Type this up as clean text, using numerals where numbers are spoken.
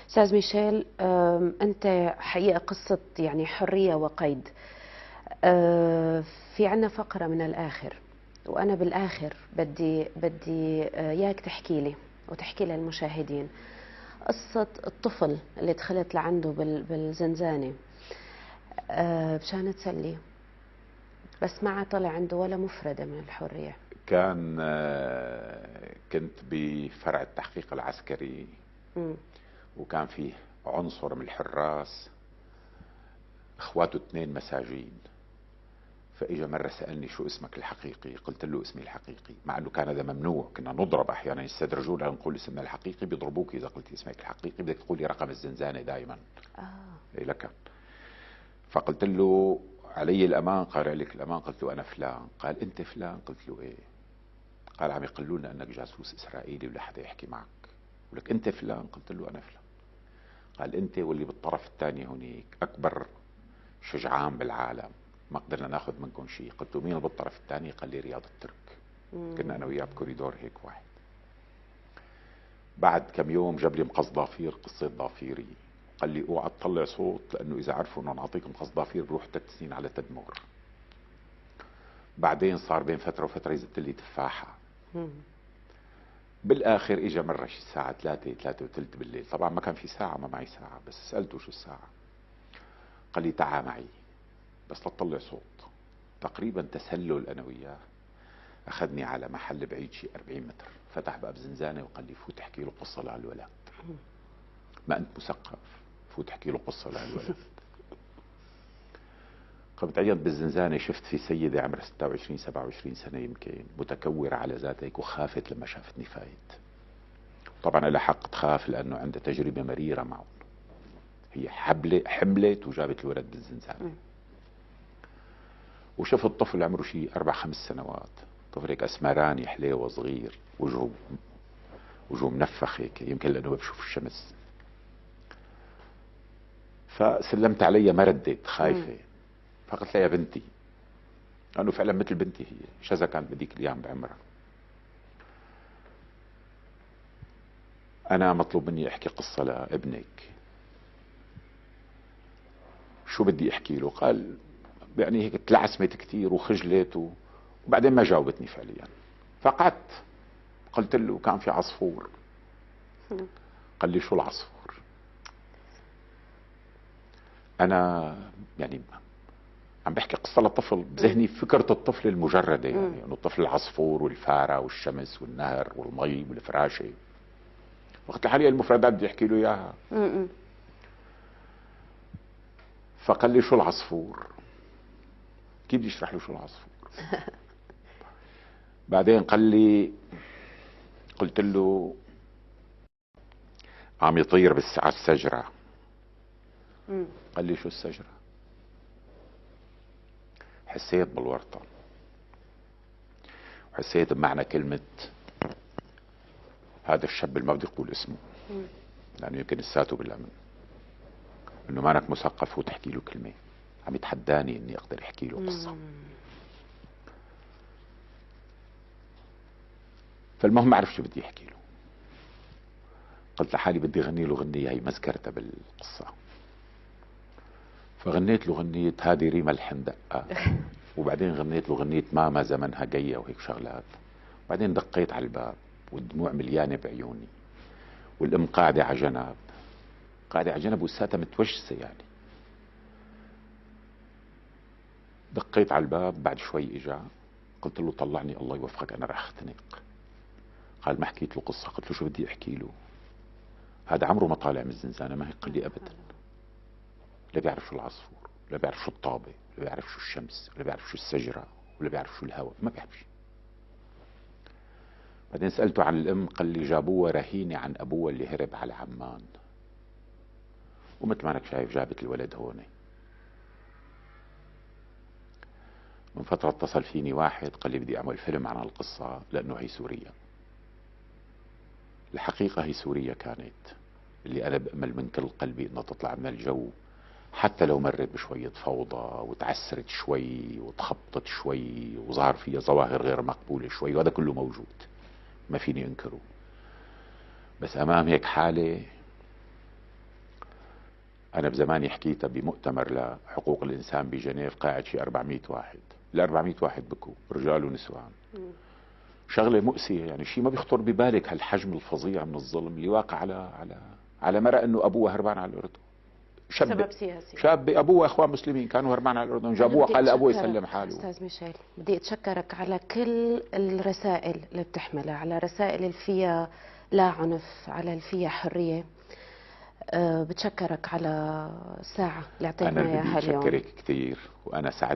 أستاذ ميشيل، أنت حقيقة قصة يعني حرية وقيد. في عنا فقرة من الآخر، وأنا بالآخر بدي إياك تحكي لي وتحكي للمشاهدين قصة الطفل اللي دخلت لعنده بالزنزانة مشان تسليه، بس ما طلع عنده ولا مفردة من الحرية. كنت بفرع التحقيق العسكري، وكان فيه عنصر من الحراس اخواته 2 مساجين. فاجا مرة سألني شو اسمك الحقيقي، قلت له اسمي الحقيقي، مع انه كان هذا ممنوع، كنا نضرب احيانا يستدرجونا نقول اسمنا الحقيقي، بيضربوك اذا قلت اسمك الحقيقي، بدك تقولي رقم الزنزانة دائما. إيه لك. فقلت له علي الامان، قال عليك الامان، قلت له انا فلان، قال انت فلان، قلت له ايه، قال عم يقولون انك جاسوس اسرائيلي ولا حدا يحكي معك، ولك انت فلان، قلت له انا فلان. قال انت واللي بالطرف الثاني هنيك اكبر شجعان بالعالم، ما قدرنا ناخذ منكم شيء. قلت له مين اللي بالطرف الثاني؟ قال لي رياض الترك. كنا انا وياه بكوريدور هيك واحد. بعد كم يوم جاب لي مقص ضافير، قصة ضافيري، قال لي اوعى تطلع صوت، لانه اذا عرفوا انه نعطيك مقص ضافير بروح 3 سنين على تدمور. بعدين صار بين فترة وفترة يزت لي تفاحة. بالاخر اجى مرة شي الساعة 3 وثلث بالليل، طبعا ما كان في ساعة، ما معي ساعة، بس سألته شو الساعة، قال لي تعا معي بس لا تطلع صوت. تقريبا تسلل انا وياه، اخذني على محل بعيد شي 40 متر، فتح باب زنزانة وقال لي فوت احكي له قصة لهالولد، ما انت مثقف، فوت احكي له قصة لهالولد. قمت عيط بالزنزانة، شفت في سيدة عمرها 26 27 سنة يمكن، متكورة على ذاتها هيك، وخافت لما شافتني فايت. طبعا لها حق تخاف لانه عندها تجربة مريرة معه. هي حملت وجابت الولد بالزنزانة. وشفت طفل عمره شي 4 5 سنوات، طفل هيك اسمراني حليوه صغير، وجهه منفخ هيك، يمكن لانه بشوف الشمس. فسلمت عليها، ما ردت، خايفة. فقلت لها يا بنتي، لانه فعلا مثل بنتي هي، شذا كانت بديك الايام بعمرها. انا مطلوب مني احكي قصة لابنك، شو بدي احكي له؟ قال يعني هيك تلعسمت كثير وخجلت وبعدين ما جاوبتني فعليا. فقعدت قلت له كان في عصفور. قال لي شو العصفور؟ انا يعني عم بحكي قصة للطفل، بذهني فكرة الطفل المجردة، يعني انه الطفل العصفور والفارة والشمس والنهر والمي والفراشة، وقت لحالي المفردات بدي احكي له اياها. فقال لي شو العصفور؟ كيف بدي اشرح له شو العصفور؟ بعدين قال لي، قلت له عم يطير على الشجرة. قال لي شو الشجرة؟ حسيت بالورطة، وحسيت بمعنى كلمة هذا الشاب اللي ما بدي اقول اسمه لانه يمكن لساته بالامن، انه مانك مثقف وتحكي له كلمة، عم يتحداني اني اقدر احكي له قصة. فالمهم اعرف شو بدي احكي له. قلت لحالي بدي اغني له غنية هي مذكرتها بالقصة. فغنيت له غنية هذه ريما الحندقة، وبعدين غنيت له غنية ماما زمنها جاية وهيك شغلات. بعدين دقيت على الباب والدموع مليانة بعيوني، والام قاعدة على جنب، قاعدة على جنب وساتها متوجسة يعني. دقيت على الباب، بعد شوي اجا، قلت له طلعني الله يوفقك انا راح اختنق. قال ما حكيت له قصة. قلت له شو بدي احكي له؟ هذا عمره ما طالع من الزنزانة. ما هي قال لي ابدا، لا بيعرف شو العصفور، لا بيعرف شو الطابة، لا بيعرف شو الشمس، ولا بيعرف شو الشجرة، ولا بيعرف شو الهواء، ما بيعرف شيء. بعدين سألته عن الام، قال لي جابوها رهينة عن ابوها اللي هرب على عمان، ومثل ما انك شايف جابت الولد هون. من فترة اتصل فيني واحد قال لي بدي اعمل فيلم عن القصة لانه هي سوريا. الحقيقة هي سوريا كانت اللي انا بأمل من كل قلبي انها تطلع من الجو، حتى لو مرت بشوية فوضى وتعسرت شوي وتخبطت شوي وظهر فيها ظواهر غير مقبولة شوي، وهذا كله موجود ما فيني انكره. بس امام هيك حالة أنا بزماني حكيتها بمؤتمر لحقوق الإنسان بجنيف، قاعد شي 400 واحد، ال 400 واحد بكوا رجال ونسوان. شغلة مؤسية، يعني شيء ما بيخطر ببالك هالحجم الفظيع من الظلم اللي واقع على مرأة انه ابوها هربان على الاردن. سبب سياسي. شاب ابوها اخوان مسلمين كانوا هربان على الاردن، جابوها قال لابوه يسلم حاله. استاذ ميشيل، بدي اتشكرك على كل الرسائل اللي بتحملها، على رسائل اللي فيها لا عنف، على اللي فيها حرية. بتشكرك على الساعة اللي اعطيتنا اياها اليوم. انا بدي اتشكرك كثير، وانا سعدت